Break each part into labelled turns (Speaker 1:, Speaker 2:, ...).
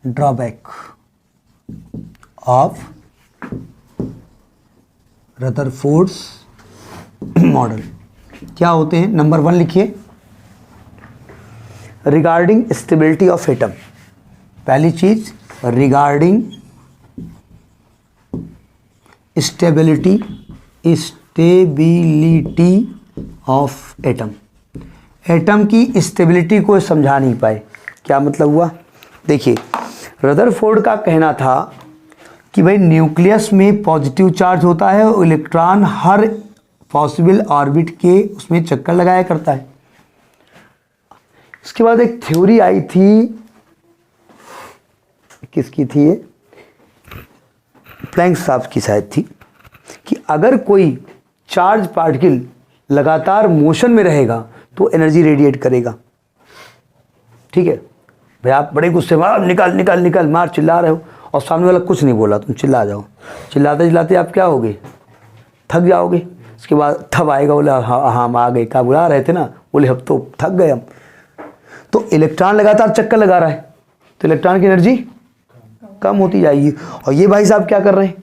Speaker 1: Drawback of Rutherford's model क्या होते हैं? नंबर 1 लिखिए, रिगार्डिंग स्टेबिलिटी ऑफ एटम। पहली चीज, regarding stability of atom. Atom की स्टेबिलिटी को समझा नहीं पाए। क्या मतलब हुआ? देखिए, रदरफोर्ड का कहना था कि भाई न्यूक्लियस में पॉजिटिव चार्ज होता है और इलेक्ट्रॉन हर पॉसिबल ऑर्बिट के उसमें चक्कर लगाया करता है। इसके बाद एक थ्योरी आई थी, किसकी थी ये? प्लैंक साहब की शायद थी, कि अगर कोई चार्ज पार्टिकल लगातार मोशन में रहेगा तो एनर्जी रेडिएट करेगा। ठीक है भाई, आप बड़े गुस्से में निकल निकल निकल मार चिल्ला रहे हो और सामने वाला कुछ नहीं बोला, तुम चिल्ला जाओ, चिल्लाते चिल्लाते आप क्या होगे? थक जाओगे। उसके बाद तब आएगा, बोला हाँ हम आ गए, क्या बुला रहे थे ना, बोले अब तो थक गए हम। तो इलेक्ट्रॉन लगातार चक्कर लगा रहा है तो इलेक्ट्रॉन की एनर्जी कम होती जाएगी। और ये भाई साहब क्या कर रहे हैं?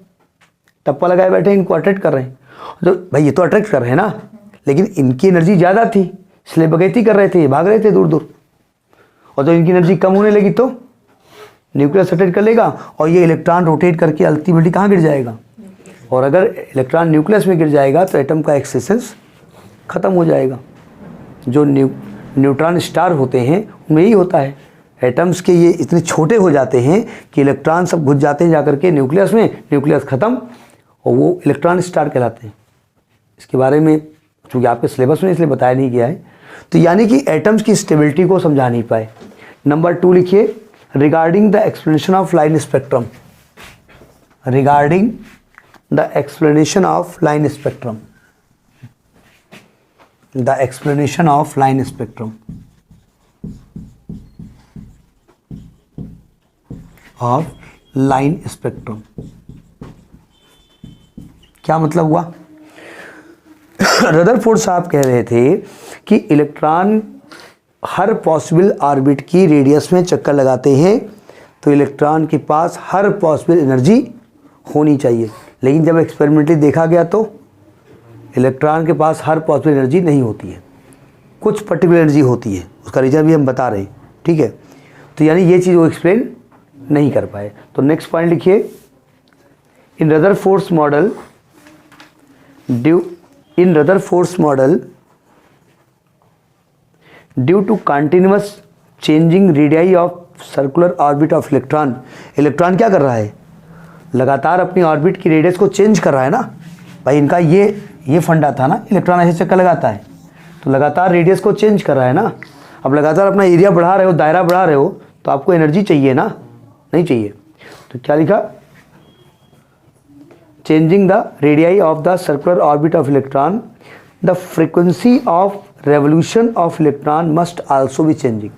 Speaker 1: टप्पा लगाए बैठे, इनको अट्रैक्ट कर रहे हैं। तो भाई ये तो अट्रैक्ट कर रहे हैं ना, लेकिन इनकी एनर्जी ज़्यादा थी इसलिए बगैती कर रहे थे, ये भाग रहे थे दूर दूर। और जब इनकी एनर्जी कम होने लगी तो न्यूक्लियस अट्रैक्ट कर लेगा और ये इलेक्ट्रॉन रोटेट करके अल्टीमेटली कहाँ गिर जाएगा? और अगर इलेक्ट्रॉन न्यूक्लियस में गिर जाएगा तो एटम का एक्सिस्टेंस ख़त्म हो जाएगा। जो न्यूट्रॉन स्टार होते हैं उनमें यही होता है, एटम्स के ये इतने छोटे हो जाते हैं कि इलेक्ट्रॉन सब घुस जाते हैं जाकर के न्यूक्लियस में, न्यूक्लियस ख़त्म और वो इलेक्ट्रॉन स्टार कहलाते हैं। इसके बारे में चूँकि आपके सिलेबस में इसलिए बताया नहीं गया है, तो यानी कि एटम्स की स्टेबिलिटी को समझा नहीं पाए। नंबर 2 लिखिए, regarding the explanation of line spectrum. Regarding the explanation of line spectrum. The explanation of line spectrum of line spectrum. क्या मतलब हुआ? रदरफोर्ड साहब कह रहे थे कि इलेक्ट्रॉन हर पॉसिबल ऑर्बिट की रेडियस में चक्कर लगाते हैं तो इलेक्ट्रॉन के पास हर पॉसिबल एनर्जी होनी चाहिए, लेकिन जब एक्सपेरिमेंटली देखा गया तो इलेक्ट्रॉन के पास हर पॉसिबल एनर्जी नहीं होती है, कुछ पर्टिकुलर एनर्जी होती है। उसका रीजन भी हम बता रहे हैं। ठीक है, तो यानी ये चीज़ वो एक्सप्लेन नहीं कर पाए। तो नेक्स्ट पॉइंट लिखिए, in Rutherford's model due to continuous changing radii of circular orbit of electron. Electron क्या कर रहा है? लगातार अपनी ऑर्बिट की रेडियस को चेंज कर रहा है ना भाई। इनका ये फंडा था ना, इलेक्ट्रॉन ऐसे चक्कर लगाता है तो लगातार रेडियस को चेंज कर रहा है ना। अब लगातार अपना एरिया बढ़ा रहे हो, दायरा बढ़ा रहे हो, तो आपको एनर्जी चाहिए ना, नहीं चाहिए। तो क्या लिखा? Changing the radii of the circular orbit of electron, the frequency of revolution of electron must also be changing.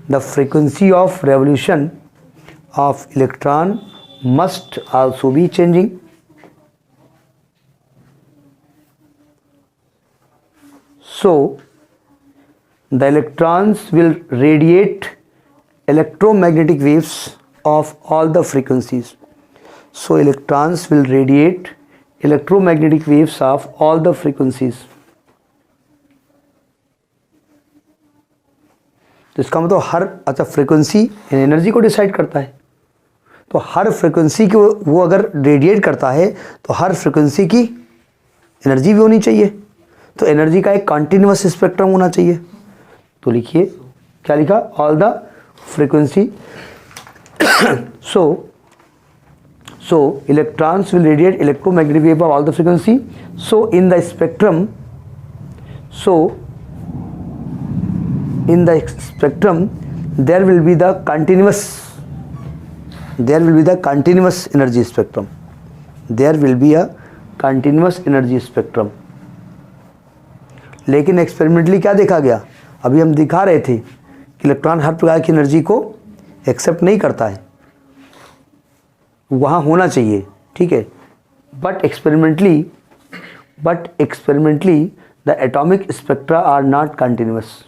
Speaker 1: The frequency of revolution of electron must also be changing. So the electrons will radiate electromagnetic waves of all the frequencies. So electrons will radiate electromagnetic waves of all the frequencies. तो इसका मतलब हर, अच्छा, frequency energy को decide करता है, तो हर frequency को वो अगर रेडिएट करता है तो हर फ्रीक्वेंसी की एनर्जी भी होनी चाहिए। तो एनर्जी का एक कंटिन्यूअस स्पेक्ट्रम होना चाहिए। तो लिखिए, क्या लिखा? All the frequency so electrons will radiate electromagnetic wave of all the frequency. So in the spectrum there will be the continuous energy spectrum. There will be a continuous energy spectrum. लेकिन experimentally क्या देखा गया? अभी हम दिखा रहे थे कि इलेक्ट्रॉन हर प्रकार की एनर्जी को एक्सेप्ट नहीं करता है, वहाँ होना चाहिए, ठीक है। But experimentally the atomic spectra are not continuous.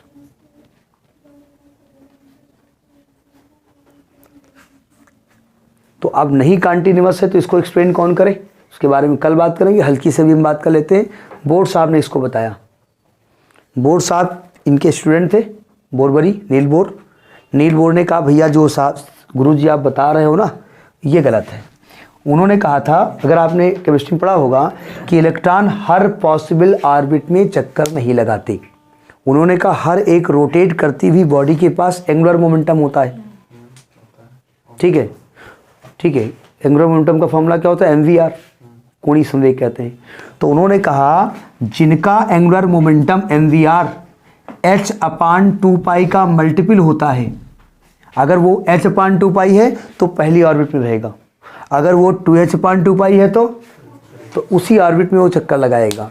Speaker 1: तो अब नहीं कंटिन्यूअस है तो इसको एक्सप्लेन कौन करे, उसके बारे में कल बात करेंगे। हल्की से भी हम बात कर लेते हैं। बोर्ड साहब ने इसको बताया। बोर्ड साहब इनके स्टूडेंट थे, बोरबरी, नील बोर। नील बोर ने कहा भैया जो साहब गुरुजी आप बता रहे हो ना ये गलत है। उन्होंने कहा था, अगर आपने केमिस्ट्री में पढ़ा होगा कि इलेक्ट्रॉन हर पॉसिबल ऑर्बिट में चक्कर नहीं लगाते। उन्होंने कहा हर एक रोटेट करती हुई बॉडी के पास एंगुलर मोमेंटम होता है। ठीक है, ठीक है। एंगुलर मोमेंटम का फॉर्मूला क्या होता है? MVR, कोणीय संवेग कहते हैं। तो उन्होंने कहा जिनका एंगुलर मोमेंटम MVR h/2π का मल्टीपल होता है, अगर वो h/2π है तो पहली ऑर्बिट में रहेगा, अगर वो 2h/2π है तो उसी ऑर्बिट में वो चक्कर लगाएगा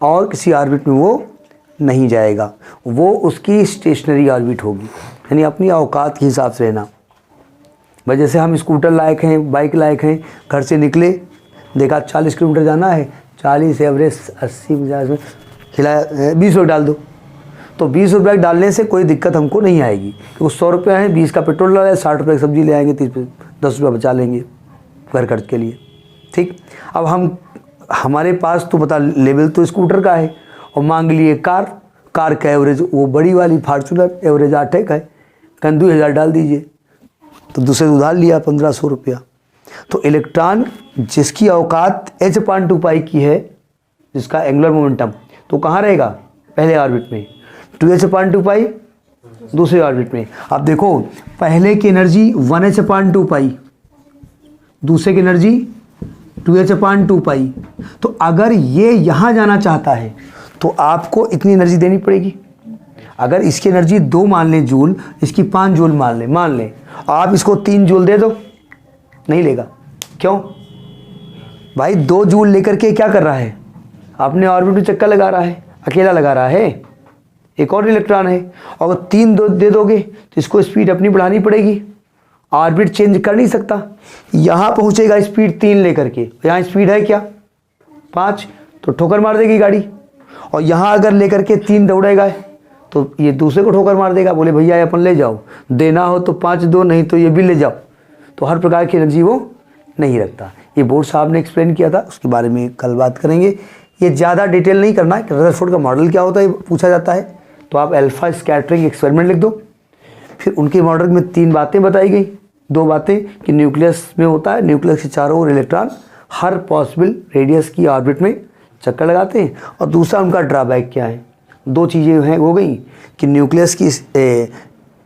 Speaker 1: और किसी ऑर्बिट में वो नहीं जाएगा। वो उसकी स्टेशनरी ऑर्बिट होगी, यानी अपनी औकात के हिसाब से रहना। भाई जैसे हम स्कूटर लायक हैं, बाइक लायक हैं, घर से निकले, देखा 40 किलोमीटर जाना है, 40 एवरेज 80 50 में खिलाया 20 रुपये डाल दो, तो 20 रुपये डालने से कोई दिक्कत हमको नहीं आएगी, क्योंकि 100 रुपये है, 20 का पेट्रोल डाला है, 60 रुपये की सब्जी ले आएंगे, 10 रुपये बचा लेंगे घर खर्च के लिए। ठीक, अब हमारे पास तो पता लेवल तो स्कूटर का है, और मांग लिए कार का एवरेज वो बड़ी वाली फॉर्चूनर एवरेज 8 का है, कहीं 2000 डाल दीजिए, तो दूसरे उधार लिया 1500 रुपया। तो इलेक्ट्रॉन जिसकी औकात h/2π की है, जिसका एंगुलर मोमेंटम, तो कहाँ रहेगा? पहले ऑर्बिट में। 2h/2π दूसरे ऑर्बिट में। अब देखो पहले की एनर्जी 1h/2π, दूसरे की एनर्जी 2h/2π। तो अगर ये यहाँ जाना चाहता है तो आपको इतनी एनर्जी देनी पड़ेगी। अगर इसकी एनर्जी 2 मान लें जूल, इसकी 5 जूल मान लें, आप इसको 3 जूल दे दो, नहीं लेगा। क्यों भाई? 2 जूल लेकर के क्या कर रहा है? अपने ऑर्बिट में चक्कर लगा रहा है, अकेला लगा रहा है, एक और इलेक्ट्रॉन है। और 3 दे दोगे तो इसको स्पीड अपनी बढ़ानी पड़ेगी, ऑर्बिट चेंज कर नहीं सकता। यहाँ पहुँचेगा स्पीड 3 लेकर के, यहाँ स्पीड है क्या? 5, तो ठोकर मार देगी गाड़ी। और यहाँ अगर लेकर के 3 दौड़ेगा तो ये दूसरे को ठोकर मार देगा, बोले भैया अपन ले जाओ, देना हो तो 5 दो, नहीं तो ये भी ले जाओ। तो हर प्रकार की एनर्जी वो नहीं रखता। ये बोर्ड साहब ने एक्सप्लेन किया था, उसके बारे में कल बात करेंगे। ये ज़्यादा डिटेल नहीं करना है। रदरफोर्ड का मॉडल क्या होता है पूछा जाता है, तो आप अल्फा स्कैटरिंग एक्सपेरिमेंट लिख दो। फिर उनके मॉडल में 3 बातें बताई गई। 2 बातें कि न्यूक्लियस में होता है, न्यूक्लियस के चारों ओर इलेक्ट्रॉन हर पॉसिबल रेडियस की ऑर्बिट में चक्कर लगाते हैं, और दूसरा उनका ड्रॉबैक क्या है। 2 चीज़ें हैं हो गई कि न्यूक्लियस की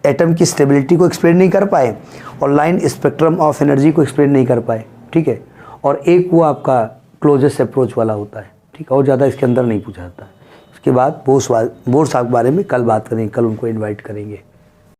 Speaker 1: एटम की स्टेबिलिटी को एक्सप्लेन नहीं कर पाए, और लाइन स्पेक्ट्रम ऑफ एनर्जी को एक्सप्लेन नहीं कर पाए। ठीक है, और एक वो आपका क्लोजेस्ट अप्रोच वाला होता है। ठीक है, और ज़्यादा इसके अंदर नहीं पूछा जाता है। उसके बाद बोर्ड साहब के बारे में कल बात करेंगे, कल उनको इन्वाइट करेंगे।